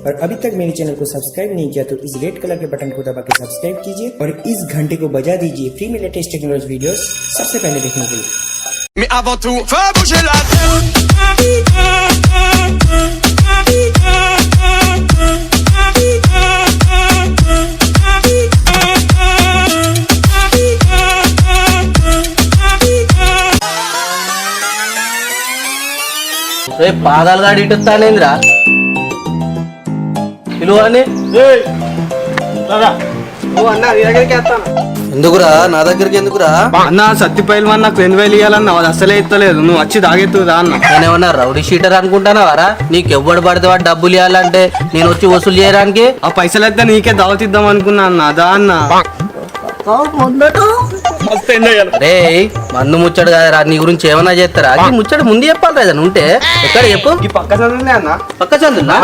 और अभी तक मेरे चैनल को सब्सक्राइब नहीं किया तो इस रेड कलर के बटन को दबा के सब्सक्राइब कीजिए और इस घंटे को बजा दीजिए फ्री में लेटेस्ट टेक्नोलॉजी वीडियोस सबसे पहले देखने के लिए। Mais avant tout, fais bouger la tête. పాదాలు గాడి ఇటుతానేంద్రా పిలువని ఎందుకురా నా దగ్గరికి ఎందుకురా అన్న సత్తిపైలు నాకు 2000 ఇవ్వాలన్నా అది అసలే ఇస్తలేదు నువ్వు వచ్చి తాగెత్తుదా అన్న నేనేమన్నా రౌడీ షీటర్ అనుకుంటానావారా నీకు ఎవ్వడు పడితే వాడు డబ్బులు ఇవ్వాలంటే నేను వచ్చి వసూలు చేయడానికి ఆ పైసలు అయితే నీకే దావతిద్దాం అనుకున్నా అన్న అదా అన్న రే మందు ముచ్చడు కదరా నీ గురించి ఏమన్నా చేస్తారా ఈ ముచ్చడు ముందు చెప్పాలి రా ఉంటే ఎక్కడ చెప్పు ఈ పక్క చదువులే అన్న పక్క చందులా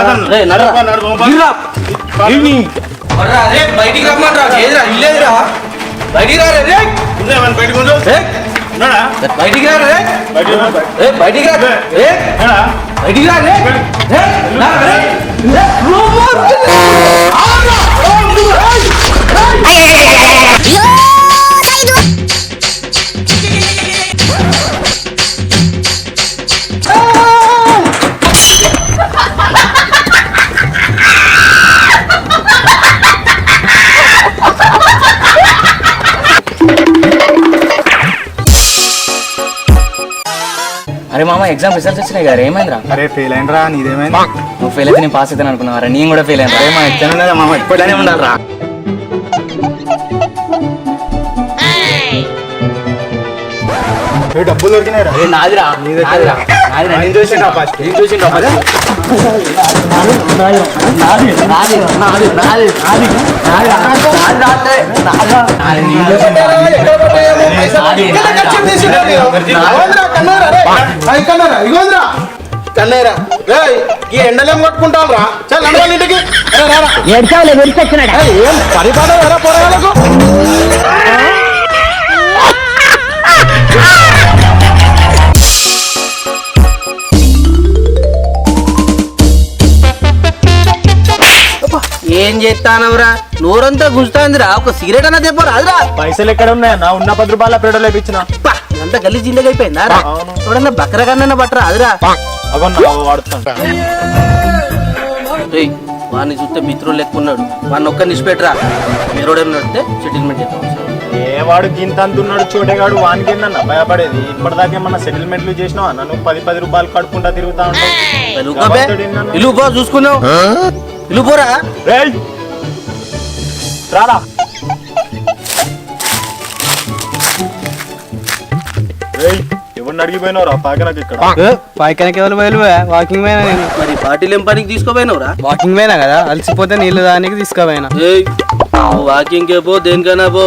బయటికి రమ్మంటారా ఇల్లేదురా బయటికి రారే బయటికి రారే బయటికి రా బయటికి రారే అరే మామ ఎగ్జామ్ రిజల్ట్స్ వచ్చినాయి కదా ఏమైందిరా? అరే ఫెయిల్ అయినరా నీదేమైంది? నువ్వు ఫెయిల్ అయితే నేను పాస్ అవుతాను అనుకున్నావా? నేను కూడా ఫెయిల్ అయినా మా ఎగ్జామ్ ఉన్నదా మామ ఇప్పటినే ఉండాలరా డబ్బులు దొరికినాయిరా నాదిరా నాదిరా నాదిరా నేను చూసిండా ఫస్ట్ నేను చూసిండా ఫస్ట్ కన్నయ్యరా ఈ ఎండలేం కొట్టుకుంటాం రా చాలా నడవాలి ఇంటికి ఏం పరిపాలన ఎలా పోరాలకు ఏం చేస్తానవరా నోరంతా గుంజుతాందిరా ఒక సిగరెట్ అన్న తెప్పరా అదిరా పైసలు ఎక్కడ ఉన్నాయన్నా ఉన్న 10 రూపాయల పెట్రోల్ వేయించిన అంతా గల్లీ జిందగా అయిపోయిందా ఎవడన్నా బక్ర కన్నా బట్టరా అదిరా వాడిని చూస్తే మిత్రులు లెక్కున్నాడు వాడిని ఒక్క నిష్పెట్టరా మీరు నడితే సెటిల్మెంట్ చేద్దాం ఏ వాడు గింత అంటున్నాడు చోటేగాడు వానికి ఏందన్నా భయపడేది ఇప్పటిదాకా ఏమన్నా సెటిల్మెంట్లు చేసినావు అన్న నువ్వు 10 రూపాయలు కడుకుంటా తిరుగుతా ఉంటావు చూసుకున్నావు ఇల్లు పోరా రారా ఎవరిని అడిగిపోయినవరా పాకనకి ఇక్కడ పాకనకి ఎవరు పోయి వాకింగ్ పోయినా నేను మరి పార్టీలు ఏం పనికి తీసుకోపోయినవురా వాకింగ్ పోయినా కదా అలసిపోతే నీళ్లు దానికి తీసుకోపోయినా వాకింగ్ పో దేనికైనా పో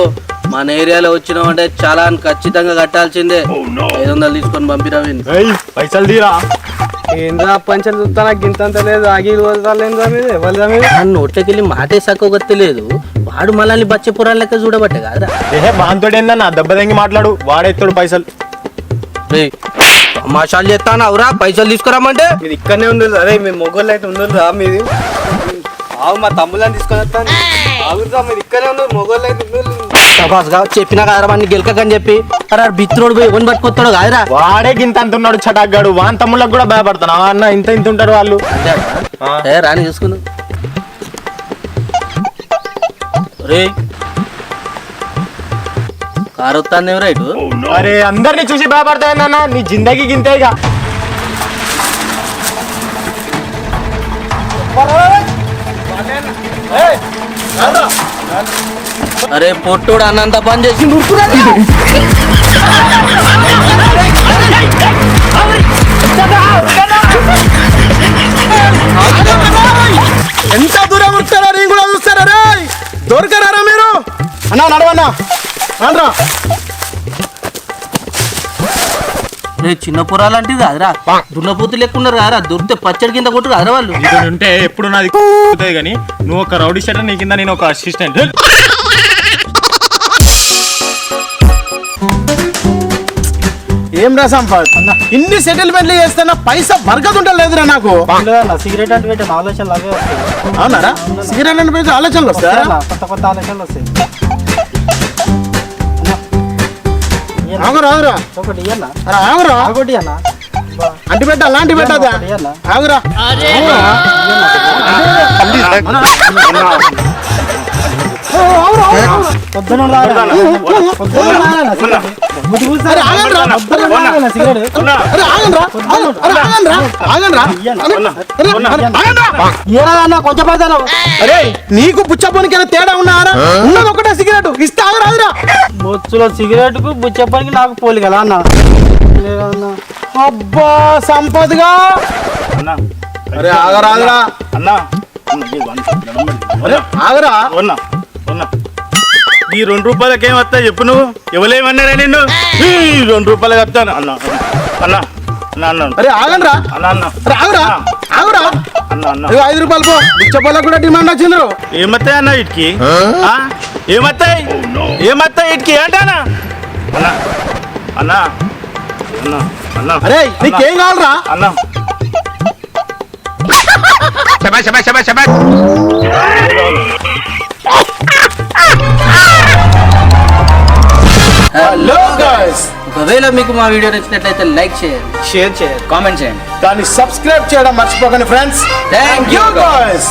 మన ఏరియాలో వచ్చినామంటే చాలా ఖచ్చితంగా కట్టాల్సిందే 500 తీసుకొని పంపిరావి పైసలు తీరా ఏంద్రా పంచలు చూస్తా నాకు గింతంత లేదు ఆగి నోట్లకెళ్ళి మాటే సక్కగొత్తే లేదు వాడు మనల్ని బచ్చపురాల లెక్క చూడబట్టే కాదురా బాంతోడు ఏందన్నా దెబ్బ తెంగి మాట్లాడు వాడెత్తాడు పైసలు తమాషాలు చేస్తాను అవురా పైసలు తీసుకురామంటే మీరు ఇక్కడనే ఉండదు అదే మీ మొగోళ్ళు అయితే ఉండదు రా మీది మా తమ్ముళ్ళని తీసుకొని వస్తాను ఆగురా మీరు ఇక్కడనే ఉండదు మొగోళ్ళు అయితే చెప్పినా కదరా వాడిని గెలకని చెప్పి అరే బిత్రోడు పోయి ఎవరిని పట్టుకొస్తాడు కాదురా వాడే గింత అంటున్నాడు చటాగ్గాడు వాని తమ్ముళ్ళకి కూడా భయపడతాను అన్న ఇంత ఉంటారు వాళ్ళు రాని చూసుకుందాం రే కారు వస్తాను రైట్ అరే అందరిని చూసి భయపడతాయన్న నీ జిందగీ గింతేగా అరే పొట్టోడు అన్నంత పని చేసి ఎంత దూరం ఉంటారా నేను కూడా చూస్తారా రే దొరకరారా మీరు అన్నా నడవన్నా అనరా చిన్న పొరాలంటే కాదురా దున్నపోతు లెక్కున్నారు కాదురా దొరికితే పచ్చడి కింద కొట్టు కాదురా వాళ్ళు ఉంటే ఎప్పుడు నాది కానీ నువ్వు ఒక రౌడీ షటర్ నీ కింద నేను ఒక అసిస్టెంట్ ఏం రా సంపత్ ఇన్ని సెటిల్మెంట్లు చేస్తున్నా పైసా బరకతుంటా లేదురా నాకు. లేదన్న సిగరెట్ అంటే పెట్టిన ఆలోచనలు అవే వస్తాయి. అవునారా సిగరెట్ అంటే పెద్ద ఆలోచనలు వస్తాయా? కొత్త కొత్త ఆలోచనలు వస్తాయి. ఆగురా ఆగురా ఒకటి ఇయ్యన్నా ఆగురా ఒకటి అన్న అంటి పెట్టాలా అంటి పెట్టదా ఆగురా పొద్దున కొంచెం పడతాను. అరే నీకు పుచ్చపోనికైనా తేడా ఉన్నారా? ఉన్నది ఒకటే సిగరెట్ ఇస్తే ఆగురా బొచ్చులో సిగరెట్ కు బుచ్చప్పనికి నాకు పోలి కదా అన్న. అబ్బా సంపదగా అరే ఆగరా ఆగరా అరే ఆగరా ఈ 2 రూపాయలకి ఏం వస్తాయి చెప్పు నువ్వు? ఎవలేమన్నారా నిన్ను? ఈ 2 రూపాయలకి వస్తాను అన్న అన్న అన్న అన్నాను. అరే ఆగనరా అన్న అన్న అరే ఆగురా ఆగురా అన్న అన్న 5 రూపాయలు పో బిచ్చపోలకు కూడా డిమాండ్ వచ్చింది. ఏమత్తాయి అన్న ఇటుకి? ఏమత్తాయి ఏమత్తాయి ఇటుకి ఏంటన్నా? అన్న అన్న అన్న అన్న అరే నీకేం కావాలరా? అన్న హలో గైస్ ఒకవేళ మీకు మా వీడియో నచ్చినట్లయితే లైక్ చేయండి, షేర్ చేయండి, కామెంట్ చేయండి. దాన్ని సబ్స్క్రైబ్ చేయడం మర్చిపోకండి ఫ్రెండ్స్. Thank you guys.